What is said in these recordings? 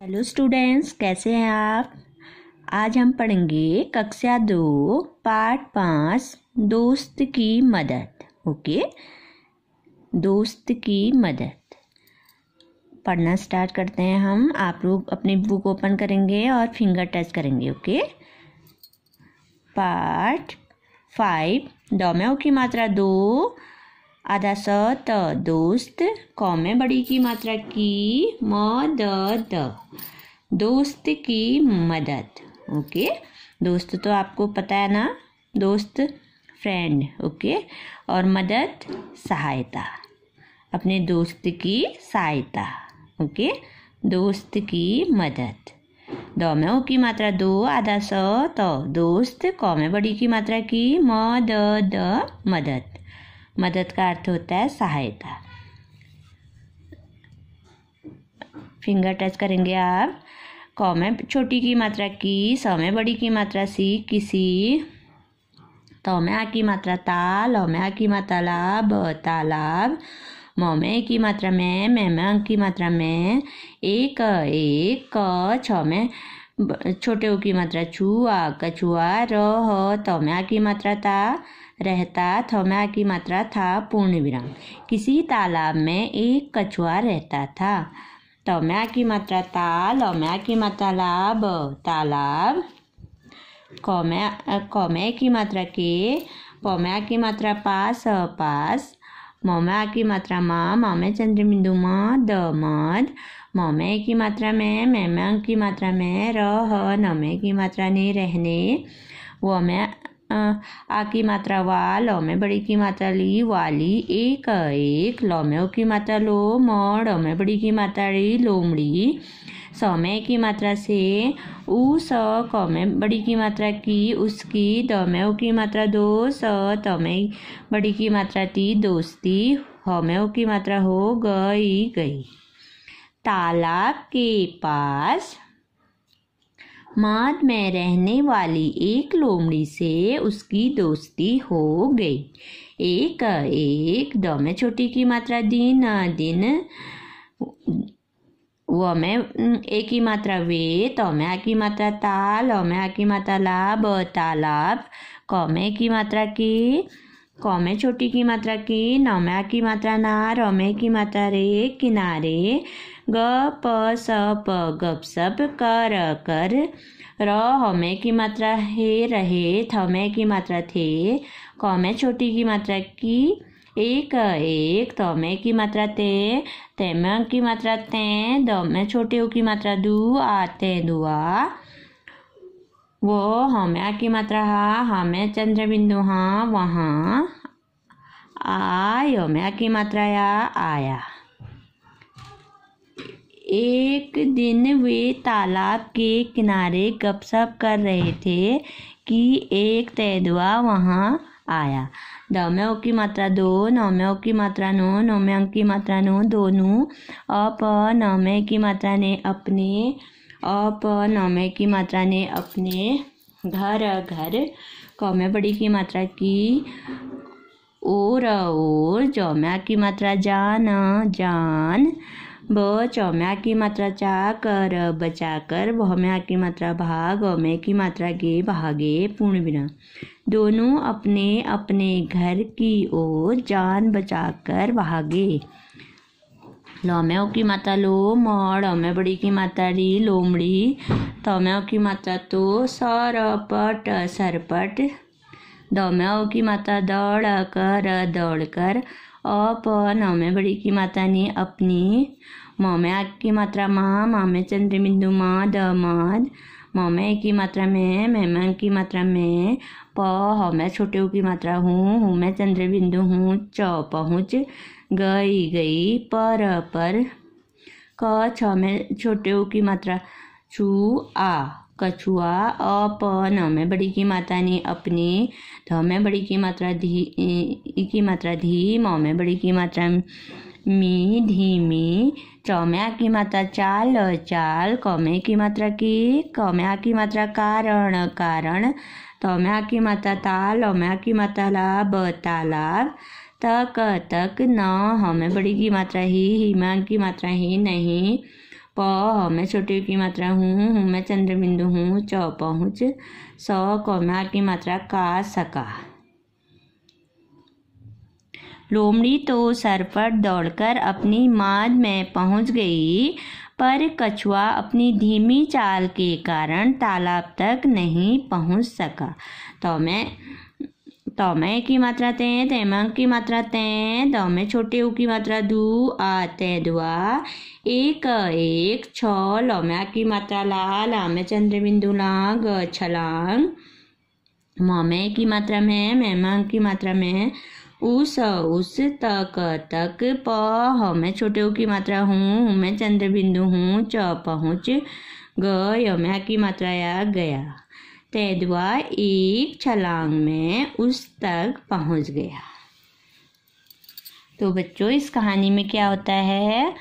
Hello students, कैसे हैं आप। आज हम पढ़ेंगे कक्षा 2 पाठ 5 दोस्त की मदद। ओके, दोस्त की मदद पढ़ना स्टार्ट करते हैं हम। आप लोग अपनी बुक ओपन करेंगे और फिंगर टच करेंगे। ओके, पाठ 5 द में ओ की मात्रा 2 आधा स त दोस्त क में बड़ी की मात्रा की म द दोस्त की मदद। ओके, दोस्त तो आपको पता है ना, दोस्त फ्रेंड। ओके, और मदद सहायता, अपने दोस्त की सहायता। ओके, दोस्त की मदद। द में ओ की मात्रा 2 आधा स त दोस्त क में बड़ी की मात्रा की म द मदद। मदद का अर्थ होता है सहायता। फिंगर टच करेंगे आप। क में छोटी की मात्रा की, स में बड़ी की मात्रा सी किसी, त में आ की मात्रा ता, ल में आ की मात्रा ला ब तालाब, म में ए की मात्रा में अ की मात्रा में एक क, छ में छोटे ओ की मात्रा छू आ कछुआ, र ह त में आ की मात्रा ता रहता, थ में आ की मात्रा था पूर्ण विराम। किसी तालाब में एक कछुआ रहता था। त में आ की मात्रा ता, ल में आ की मात्रा ला ब तालाब, क में की मात्रा के, प में आ की मात्रा पास पास, म में आ की मात्रा माँ, म में चंद्र बिंदु म द मद, म में की मात्रा में अ की मात्रा में र ह, न में की मात्रा ने रहने, व में आ की मात्रा वा, ल में बड़ी की मात्रा ली वाली, एक, ल में ओ की मात्रा लो म, ड़ में बड़ी की मात्रा री लोमड़ी, स में की मात्रा से उ स, क में बड़ी की मात्रा की उसकी, द में ओ की मात्रा दो स, त में बड़ी की मात्रा ती दोस्ती, ह में ओ की मात्रा हो गई। तालाब के पास माद में रहने वाली एक लोमड़ी से उसकी दोस्ती हो गई। एक, द में छोटी की मात्रा दिन, व में ए की मात्रा वे, त में आ की मात्रा ता, ल में आ की मात्रा ला ब तालाब, क में की मात्रा की, क में छोटी की मात्रा की, न में आ की मात्रा ना, र में की मात्रा रे किनारे, ग प स प गपसप कर, र ह में की मात्रा हे रहे, थ में की मात्रा थे, क में छोटी की मात्रा की एक, त में की मात्रा ते में की मात्रा ते, द में छोटे ओ की मात्रा दू आते दुआ, वो ह में आ की मात्रा हा में चंद्र बिंदु हाँ वहाँ, आ में आ की मात्रा या आया। एक दिन वे तालाब के किनारे गपशप कर रहे थे कि एक तेंदुआ वहाँ आया। द में ओ की मात्रा 2, न में ओ की मात्रा नो, न में अंक की मात्रा नो दोनों, अप न में की मात्रा ने अपने, अप न में की मात्रा ने अपने घर, क में बड़ी की मात्रा की और, ज में आ की मात्रा जान, ब च में आ की मात्रा चाकर बचाकर, भ में आ की मात्रा भाग, ग में की मात्रा गे भागे पूर्ण विराम। दोनों अपने अपने घर की ओर जान बचाकर भागे। ल में ओ की मात्रा लो म, ड़ में बड़ी की मात्रा री लोमड़ी, त में ओ की मात्रा तो सरपट सरपट, द में ओ की मात्रा दौड़कर, अप न में बड़ी की मात्रा ने अपनी, म में आ की मात्रा माँ, म में चंद्र बिंदु माँ द मद, म में की मात्रा में की मात्रा में, प ह में छोटे ओ की मात्रा हूँ में चंद्र बिंदु हूँ, च पहुँच गई पर, क छ में छोटे ओ की मात्रा छू आ कछुआ, अप न में बड़ी की मात्रा ने अपने, ध में बड़ी की मात्रा धी, म में बड़ी की मात्रा मी धीमी, च में आ की मात्रा चाल, क में की मात्रा की, क में आ की मात्रा कारण, त में आ की मात्रा ताल, ल में आ की मात्रा ला ब तालाब, तक न, ह में बड़ी की मात्रा ही में आ की मात्रा ही नहीं, प ह में छोटे ऊ की मात्रा हूँ में चंद्र बिंदु हूँ, च पहुँच, स क में आ की मात्रा का, सका। लोमड़ी तो सरपट दौड़कर अपनी माद में पहुंच गई, पर कछुआ अपनी धीमी चाल के कारण तालाब तक नहीं पहुंच सका। तो में की मात्रा तें, तैमंग की मात्रा तें, द में छोटे ऊ की मात्रा दू, आ ते दुआ, एक एक, छ, ल में आ की मात्रा ला में चंद्र बिंदु ला, ग छलांग, म में की मात्रा में, मैमंग की मात्रा में, उस तक, प ह में छोटे ऊ की मात्रा हूँ में चंद्र बिंदु हूँ, च पहुँच, ग य में आ की मात्रा या, गया। तेदुआ एक छलांग में उस तक पहुँच गया। तो बच्चों, इस कहानी में क्या होता है?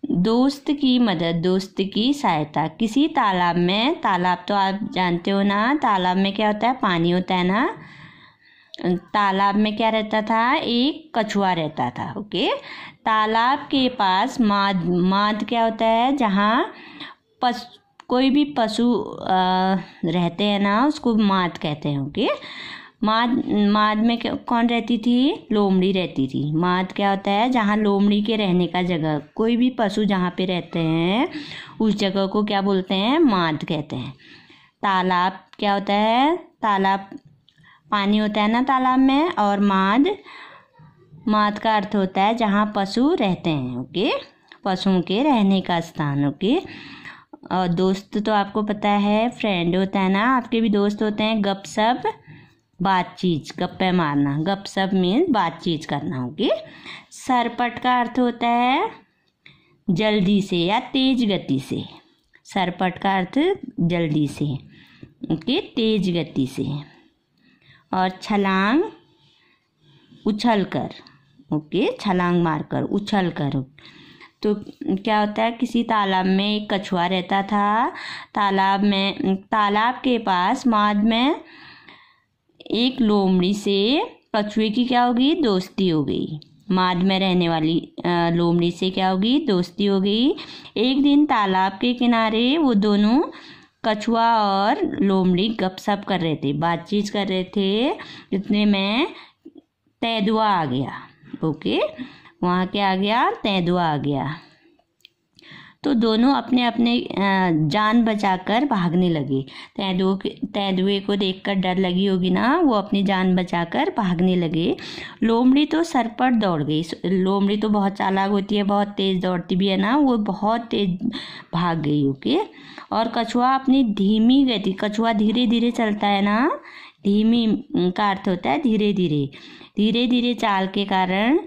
दोस्त की मदद, दोस्त की सहायता। किसी तालाब में, तालाब तो आप जानते हो ना, तालाब में क्या होता है? पानी होता है ना। तालाब में क्या रहता था? एक कछुआ रहता था। ओके। तालाब के पास माद क्या होता है? जहाँ कोई भी पशु रहते हैं ना, उसको माद कहते हैं। ओके। माद में कौन रहती थी? लोमड़ी रहती थी। माद क्या होता है? जहाँ लोमड़ी के रहने का जगह, कोई भी पशु जहाँ पे रहते हैं उस जगह को क्या बोलते हैं? माद कहते हैं। तालाब क्या होता है? तालाब पानी होता है ना तालाब में, और माद का अर्थ होता है जहाँ पशु रहते हैं। ओके। पशुओं के रहने का स्थान। ओके। और दोस्त तो आपको पता है, फ्रेंड होता है ना, आपके भी दोस्त होते हैं। गपशप, बातचीत, गप्पे मारना। गपशप मीन्स बातचीत करना। ओके। सरपट का अर्थ होता है जल्दी से या तेज गति से। सरपट का अर्थ जल्दी से। ओके, तेज गति से। और छलांग, उछल कर। ओके, छलांग मारकर, उछल कर। तो क्या होता है? किसी तालाब में एक कछुआ रहता था। तालाब के पास माद में एक लोमड़ी से कछुए की क्या होगी? दोस्ती हो गई। माद में रहने वाली लोमड़ी से क्या होगी? दोस्ती हो गई। एक दिन तालाब के किनारे वो दोनों, कछुआ और लोमड़ी, गपशप कर रहे थे, बातचीत कर रहे थे। इतने में तेंदुआ आ गया। ओके। वहाँ क्या आ गया? तेंदुआ आ गया। तो दोनों अपने अपने जान बचाकर भागने लगे। तेंदुए को देखकर डर लगी होगी ना, वो अपनी जान बचाकर भागने लगे। लोमड़ी तो सरपट दौड़ गई। लोमड़ी तो बहुत चालाक होती है, बहुत तेज दौड़ती भी है ना, वो बहुत तेज भाग गई। ओके। और कछुआ अपनी धीमी गति, कछुआ धीरे धीरे चलता है ना, धीमी का अर्थ होता है धीरे धीरे चाल के कारण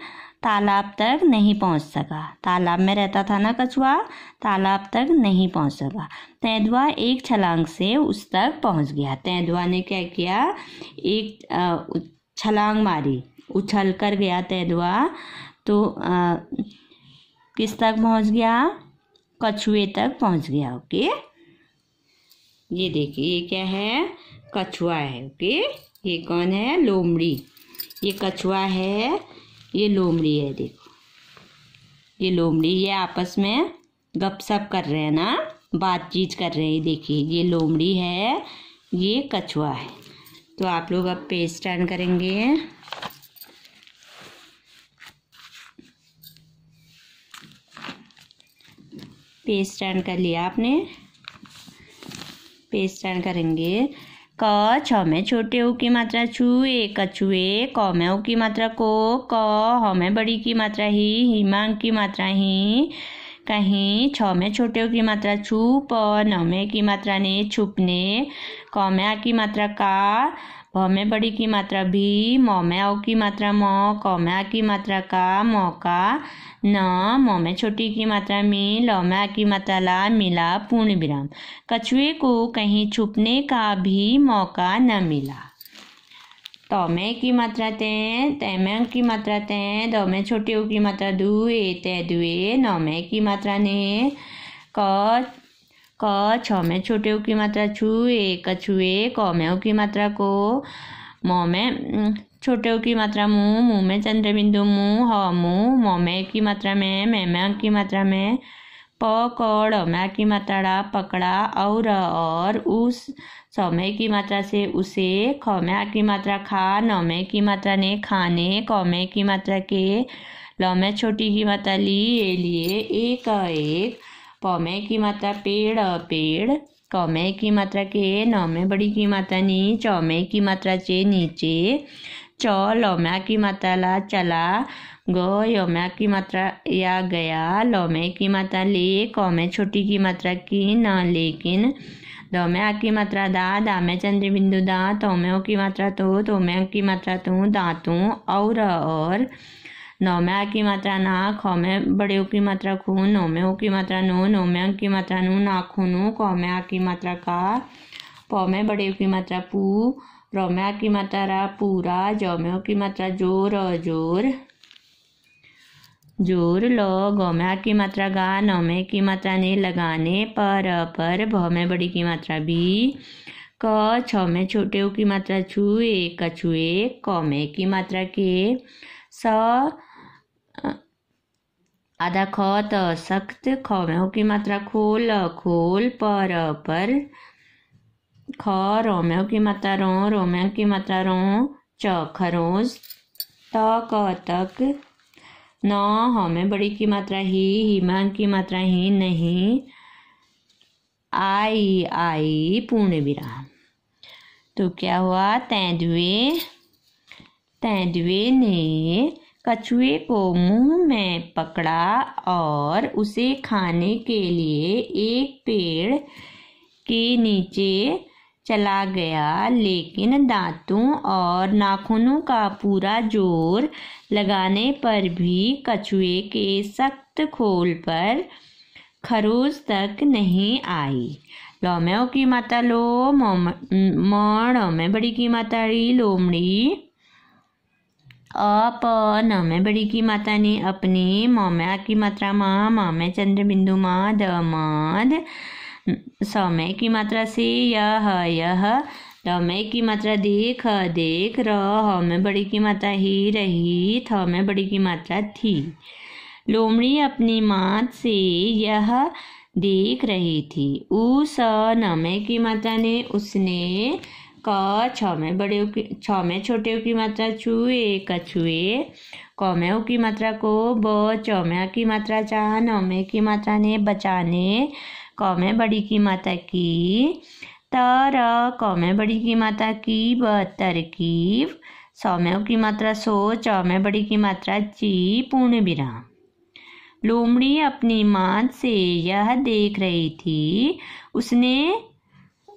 तालाब तक नहीं पहुंच सका। तालाब में रहता था ना कछुआ, तालाब तक नहीं पहुंच सका। तेंदुआ एक छलांग से उस तक पहुंच गया। तेंदुआ ने क्या किया? एक छलांग मारी, उछल कर गया तेंदुआ। तो किस तक पहुंच गया? कछुए तक पहुंच गया। ओके। ये देखिए, ये क्या है? कछुआ है। ओके। ये कौन है? लोमड़ी। ये कछुआ है, ये लोमड़ी है। देखो, ये लोमड़ी, ये आपस में गपशप कर रहे हैं ना, बातचीत कर रहे हैं। देखिए, ये लोमड़ी है, ये कछुआ है। तो आप लोग अब पेज टर्न करेंगे। पेज टर्न कर लिया आपने। पेज टर्न करेंगे। क, छ में छोटे ऊ की मात्रा छु, ए कछुए। क में ऊ की मात्रा को, क। ह में बड़ी की मात्रा ही, हिमांग की मात्रा ही, कहीं। छ में छोटे ऊ की मात्रा छु, प। न में की मात्रा ने, छुपने। क में आ की मात्रा का, भ में बड़ी की मात्रा भी, म में औ की मात्रा म, क में आ की मात्रा का, मौका। न, म में छोटी की मात्रा मी, ल में आ की मात्रा ला, मिला, पूर्ण विराम। कछुए को कहीं छुपने का भी मौका न मिला। त में की मात्रा तें, तै में की मात्रा तें, द में छोटे ऊ की मात्रा दू, ए ते दुए। न में की मात्रा ने, क। छ में छोटे ऊ की मात्रा छु, ए कछुए। क में ऊ की मात्रा को, म में छोटे ऊ की मात्रा मुँह, मुँह में चंद्र बिंदु मुँह, ह मुँह। म में की मात्रा में, मैं की मात्रा में, पकड़ मैं की मात्रा डा पकड़ा और उस समय की मात्रा से उसे खौम्या की मात्रा खा नौमे की मात्रा ने खाने कौमे की मात्रा के लौमे छोटी की मात्रा लिए एक पौमे की मात्रा पेड़ कौमे की मात्रा के नौमे बड़ी की मात्रा नी चौमे की मात्रा चे नीचे चौ लौम्या की मात्रा ला चला ग यौम्या की मात्रा या गया लौमे की मात्रा ले कौमे छोटी की मात्रा की न लेकिन दौम्या की मात्रा दामे चंद्र बिंदु दा तौम्यों की मात्रा तौम्यों की मात्रा दांतों और नौम्या की मात्रा ना खौमे बड़े की मात्रा खून नौम्यों की मात्रा नौम्यों की मात्रा नाखूनों कौम्या की मात्रा का पौमे बड़े की मात्रा पू रौम्या की मात्रा रा पूरा जौम्यों की मात्रा जोर लो गौम्या की मात्रा गा नौमे की मात्रा ने लगाने पर भौमे बड़ी की मात्रा भी क छौमे छोटे की मात्रा छुए कछुए कौमे की मात्रा के स आधा ख त सख्त खौम्यों की मात्रा खोल पर ख रोम्यों की मात्रा रोम्यों की मात्रा च खरोज त क तक न हमें बड़ी की मात्रा हिमांग की मात्रा ही नहीं आई पूर्ण विराम। तो क्या हुआ तेंदुए ने कछुए को मुंह में पकड़ा और उसे खाने के लिए एक पेड़ के नीचे चला गया लेकिन दांतों और नाखूनों का पूरा जोर लगाने पर भी कछुए के सख्त खोल पर खरोज तक नहीं आई। लौम्यों की मात्रा लो में बड़ी की मात्रा लोमड़ी में बड़ी की मात्रा ने अपनी मौम्या की मात्रा माँ में चंद्र बिंदु माँ दमाद सौम्य की मात्रा से यह लौम्य की मात्रा देख में बड़ी की मात्रा ही रही में बड़ी की मात्रा थी। लोमड़ी अपनी माँ से यह देख रही थी। उस नौमे की मात्रा ने उसने छौमे छोटे की मात्रा छुए कछुए कौम्यों की मात्रा को चौम्या की मात्रा चाह नौमे की मात्रा ने बचाने कौमे बड़ी की मात्रा की तर कौमे बड़ी की मात्रा की तरकीब सौम्यों की मात्रा चौमे बड़ी की मात्रा ची पूर्ण विराम। लोमड़ी अपनी माँ से यह देख रही थी।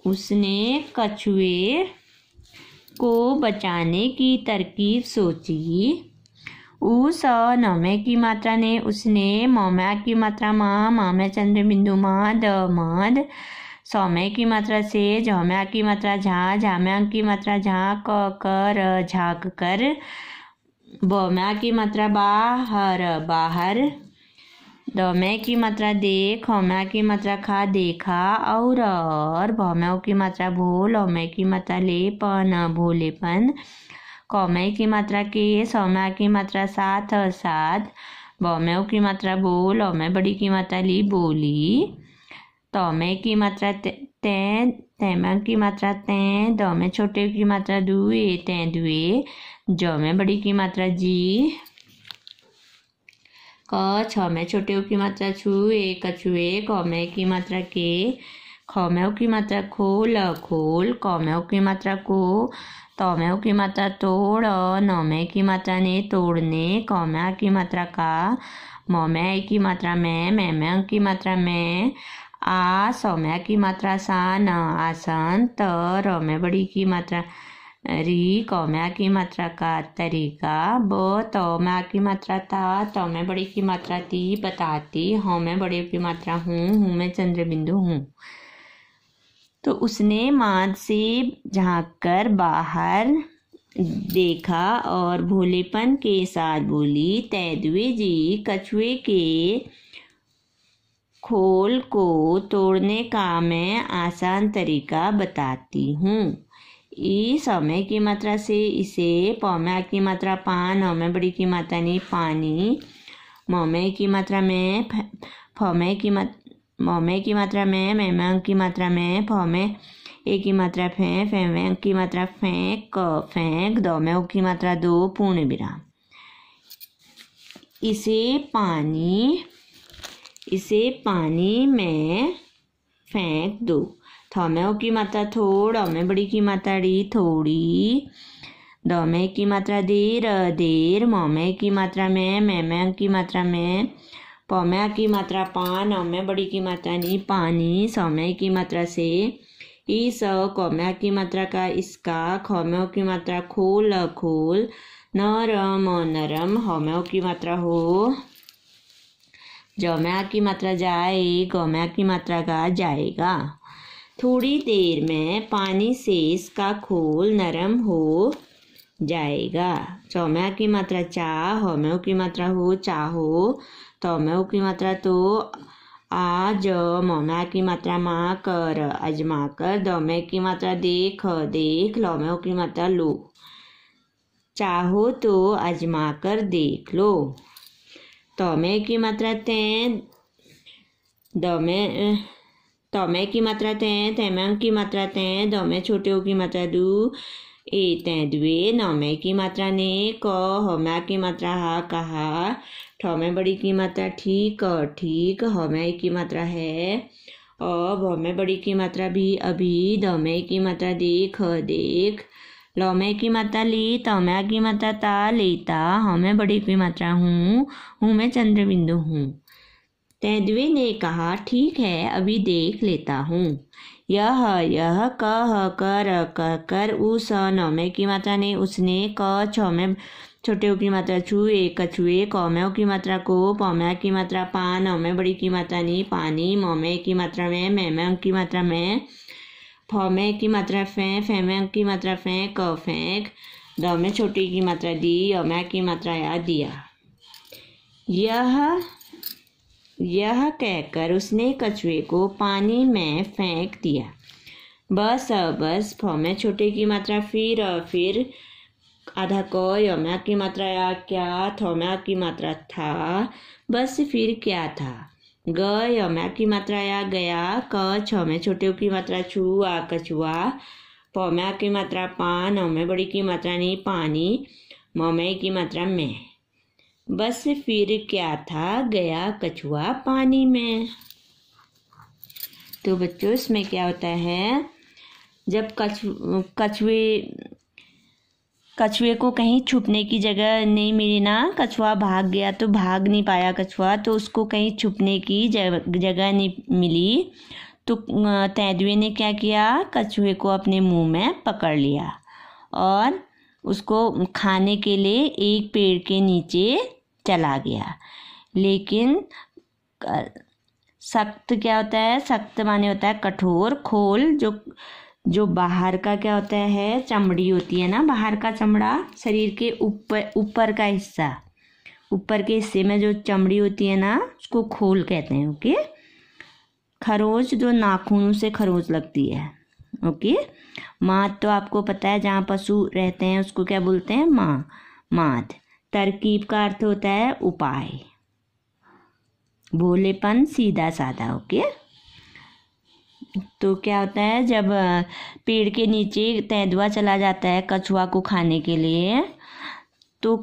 उसने कछुए को बचाने की तरकीब सोची। उस नौमे की मात्रा ने उसने मौम्या की मात्रा माँ में चंद्र बिंदु माँ दमाद सौम्य की मात्रा से झौम्या की मात्रा झाम्या की मात्रा झाँक कर बौम्या की मात्रा बाहर दौम्या की मात्रा देख हौम्या की मात्रा खा देखा और भौम्यों की मात्रा भोल हौम्या की मात्रा लेपन भोलेपन कौम्या की मात्रा के सौम्या की मात्रा साथ भौम्यों की मात्रा बोल हौम्या बड़ी की मात्रा ली बोली तौम्या की मात्रा तैम्या की मात्रा तैं दौम्या छोटे की मात्रा तेंदुए जौम्या बड़ी की मात्रा जी छौम्या छोटे की मात्रा छुए कछुए कौम्या की मात्रा के खौम्यों की मात्रा खोल कौम्यों की मात्रा को तौम्यों की मात्रा तोड़ नौम्या की मात्रा ने तोड़ने कौम्या की मात्रा का मौम्या की मात्रा में मैम्या की मात्रा में सौम्या की मात्रा सा न आसन रौम्या बड़ी की मात्रा री कौम्या की मात्रा का तरीका तौम्या की मात्रा तौम्या बड़ी की मात्रा ती बताती हौम्या बड़े की मात्रा हूँ मैं चंद्र बिंदु हूँ। तो उसने माँ से झाँक कर बाहर देखा और भोलेपन के साथ बोली तेंदुए जी कछुए के खोल को तोड़ने का मैं आसान तरीका बताती हूँ। सौम्य की मात्रा से इसे पौम्या की मात्रा पान हौम्या बड़ी की मात्रा ने पानी मौम्या की मात्रा में मौमे की मात्रा में, मैम की मात्रा में, फौमे ए की मात्रा फें, फें की मात्रा फेंक, क फेंक, दौमे की मात्रा दो, पूर्ण विराम। इसे पानी में फेंक दो। थौमे की मात्रा थोड़, औमे बड़ी की मात्रा ड़ी, थोड़ी, दौमे की मात्रा देर, देर, मौमे की मात्रा में, मैम की मात्रा में, पौमे की मात्रा पान, औमे बड़ी की मात्रा नी, पानी, सौमे की मात्रा से, इस, कौमे की मात्रा का इसका, खौमे की मात्रा खोल, खोल, नरम, नरम, हौमे की मात्रा हो, जौमे की मात्रा जाए, गौमे की मात्रा का जाएगा। थोड़ी देर में पानी से इसका खोल नरम हो जाएगा। चौमे की मात्रा चा, हौमे की मात्रा हो, चाहो, तौमे की मात्रा तो, आज, मौमे की मात्रा माँ, कर, अजमा कर, दौमे की मात्रा देख, देख, लौमे की मात्रा लो, चाहो तो अजमा कर देख लो। तौमे की मात्रा तें, तौमे की मात्रा तें, तैमे की मात्रा तें, दौमे छोटे की मात्रा दू, ए तें दुए, नौमे की मात्रा ने, क, हौमे की मात्रा हा, कहा, ठौमे बड़ी की मात्रा ठीक, ठीक, हौमे की मात्रा है, अब, हौमे बड़ी की मात्रा भी, अभी, दौमे की मात्रा देख, देख, लौमे की मात्रा ली, तौमे की मात्रा ता, लेता, हौमे बड़ी की मात्रा हूँ मैं चंद्र बिंदु हूँ। तेंदुए ने कहा ठीक है अभी देख लेता हूँ। यह कह कर कहकर उस, नौमे की मात्रा ने, उसने, क, छौमे छोटे की मात्रा छू, एक कछुए, कौमे की मात्रा को, पौमे की मात्रा पान, नौमे बड़ी की मात्रा नी, पानी, मौमे की मात्रा में, मैम की मात्रा में, फौमे की मात्रा फें, फेम की मात्रा फेंक, क फेंक, दौमे छोटी की मात्रा दी, औमे की मात्रा या दिया। यह कहकर उसने कछुए को पानी में फेंक दिया। बस, फौमे छोटे की मात्रा फिर, आधा क, यौमे की मात्रा या क्या, थौमे की मात्रा था, बस फिर क्या था। ग, यौमे की मात्रा या गया, क, छौमे छोटे की मात्रा छू, आ, कछुआ, पौमे की मात्रा पान, औमे बड़ी की मात्रा नी, पानी, मौमे की मात्रा में, बस फिर क्या था, गया कछुआ पानी में। तो बच्चों इसमें क्या होता है, जब कछुए को कहीं छुपने की जगह नहीं मिली ना, कछुआ भाग गया तो भाग नहीं पाया कछुआ, तो उसको कहीं छुपने की जगह नहीं मिली, तो तेंदुए ने क्या किया, कछुए को अपने मुंह में पकड़ लिया और उसको खाने के लिए एक पेड़ के नीचे चला गया। लेकिन सख्त क्या होता है, सख्त माने होता है कठोर, खोल जो बाहर का क्या होता है, चमड़ी होती है ना, बाहर का चमड़ा, शरीर के ऊपर का हिस्सा, ऊपर के हिस्से में जो चमड़ी होती है ना, उसको खोल कहते हैं। ओके, खरोच जो नाखूनों से खरोच लगती है। ओके, माद तो आपको पता है जहाँ पशु रहते हैं उसको क्या बोलते हैं, माद। तरकीब का अर्थ होता है उपाय, भोलेपन, सीधा साधा। ओके, तो क्या होता है, जब पेड़ के नीचे तेंदुआ चला जाता है कछुआ को खाने के लिए, तो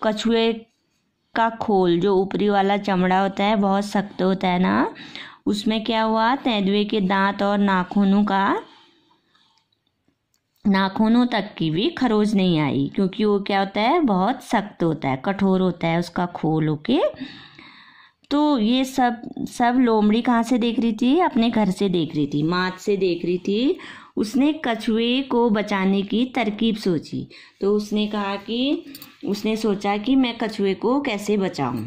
कछुए का खोल जो ऊपरी वाला चमड़ा होता है बहुत सख्त होता है ना, उसमें क्या हुआ, तेंदुए के दांत और नाखूनों तक की भी खरोच नहीं आई, क्योंकि वो क्या होता है, बहुत सख्त होता है, कठोर होता है उसका खोल। ओके, तो ये सब लोमड़ी कहाँ से देख रही थी, अपने घर से देख रही थी, माद से देख रही थी। उसने कछुए को बचाने की तरकीब सोची, तो उसने सोचा कि मैं कछुए को कैसे बचाऊं,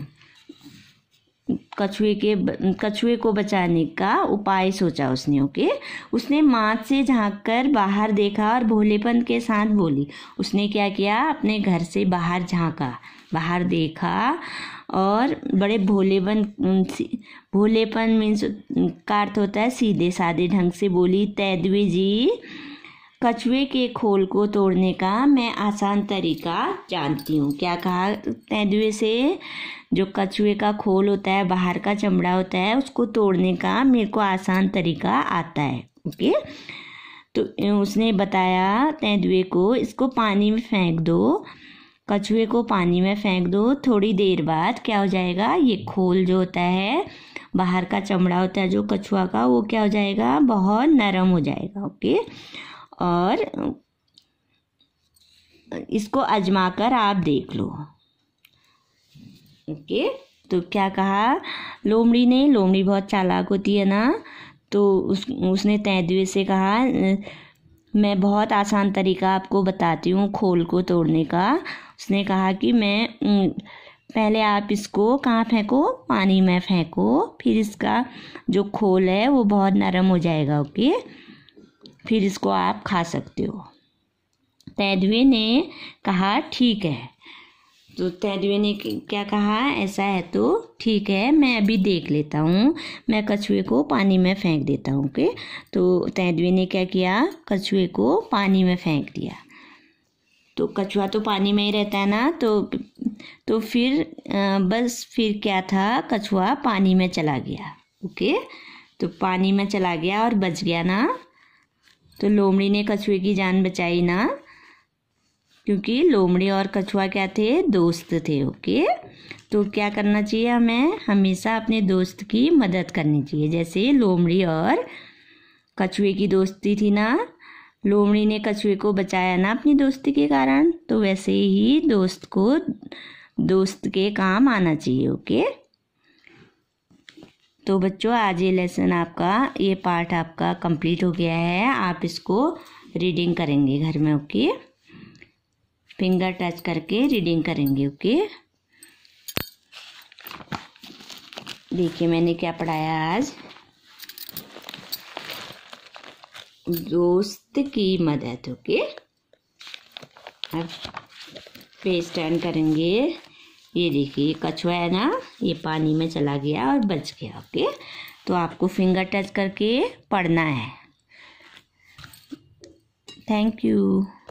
कछुए को बचाने का उपाय सोचा उसने। ओके, उसने माद से झांककर बाहर देखा और भोलेपन के साथ बोली। उसने क्या किया, अपने घर से बाहर झांका, बाहर देखा और बड़े भोलेपन मीन्स का अर्थ होता है सीधे साधे ढंग से बोली, तेंदुए जी कछुए के खोल को तोड़ने का मैं आसान तरीका जानती हूँ। क्या कहा तेंदुए से? जो कछुए का खोल होता है, बाहर का चमड़ा होता है, उसको तोड़ने का मेरे को आसान तरीका आता है। ओके, तो उसने बताया तेंदुए को, इसको पानी में फेंक दो, कछुए को पानी में फेंक दो। थोड़ी देर बाद क्या हो जाएगा, ये खोल जो होता है, बाहर का चमड़ा होता है जो कछुआ का, वो क्या हो जाएगा, बहुत नरम हो जाएगा। ओके, और इसको आजमा कर आप देख लो। ओके, तो क्या कहा लोमड़ी ने? लोमड़ी बहुत चालाक होती है ना, तो उसने तेंदुए से कहा, मैं बहुत आसान तरीका आपको बताती हूँ खोल को तोड़ने का। उसने कहा कि पहले आप इसको कहाँ फेंको, पानी में फेंको, फिर इसका जो खोल है वो बहुत नरम हो जाएगा। ओके, फिर इसको आप खा सकते हो। तेंदुए ने कहा ठीक है। तो तेंदुए ने क्या कहा, ऐसा है तो ठीक है, मैं अभी देख लेता हूँ, मैं कछुए को पानी में फेंक देता हूँ। ओके, तो तेंदुए ने क्या किया, कछुए को पानी में फेंक दिया। तो कछुआ तो पानी में ही रहता है ना, तो फिर फिर क्या था, कछुआ पानी में चला गया। ओके, तो पानी में चला गया और बच गया ना। तो लोमड़ी ने कछुए की जान बचाई ना, क्योंकि लोमड़ी और कछुआ क्या थे, दोस्त थे। ओके, तो क्या करना चाहिए, हमें हमेशा अपने दोस्त की मदद करनी चाहिए। जैसे लोमड़ी और कछुए की दोस्ती थी ना, लोमड़ी ने कछुए को बचाया ना अपनी दोस्ती के कारण, तो वैसे ही दोस्त को दोस्त के काम आना चाहिए। ओके, तो बच्चों आज ये लेसन आपका, ये पार्ट आपका कंप्लीट हो गया है। आप इसको रीडिंग करेंगे घर में। ओके, फिंगर टच करके रीडिंग करेंगे। ओके, देखिए मैंने क्या पढ़ाया आज, दोस्त की मदद। ओके, अब पेज टर्न करेंगे। ये देखिए कछुआ है ना, ये पानी में चला गया और बच गया। ओके, तो आपको फिंगर टच करके पढ़ना है। Thank you.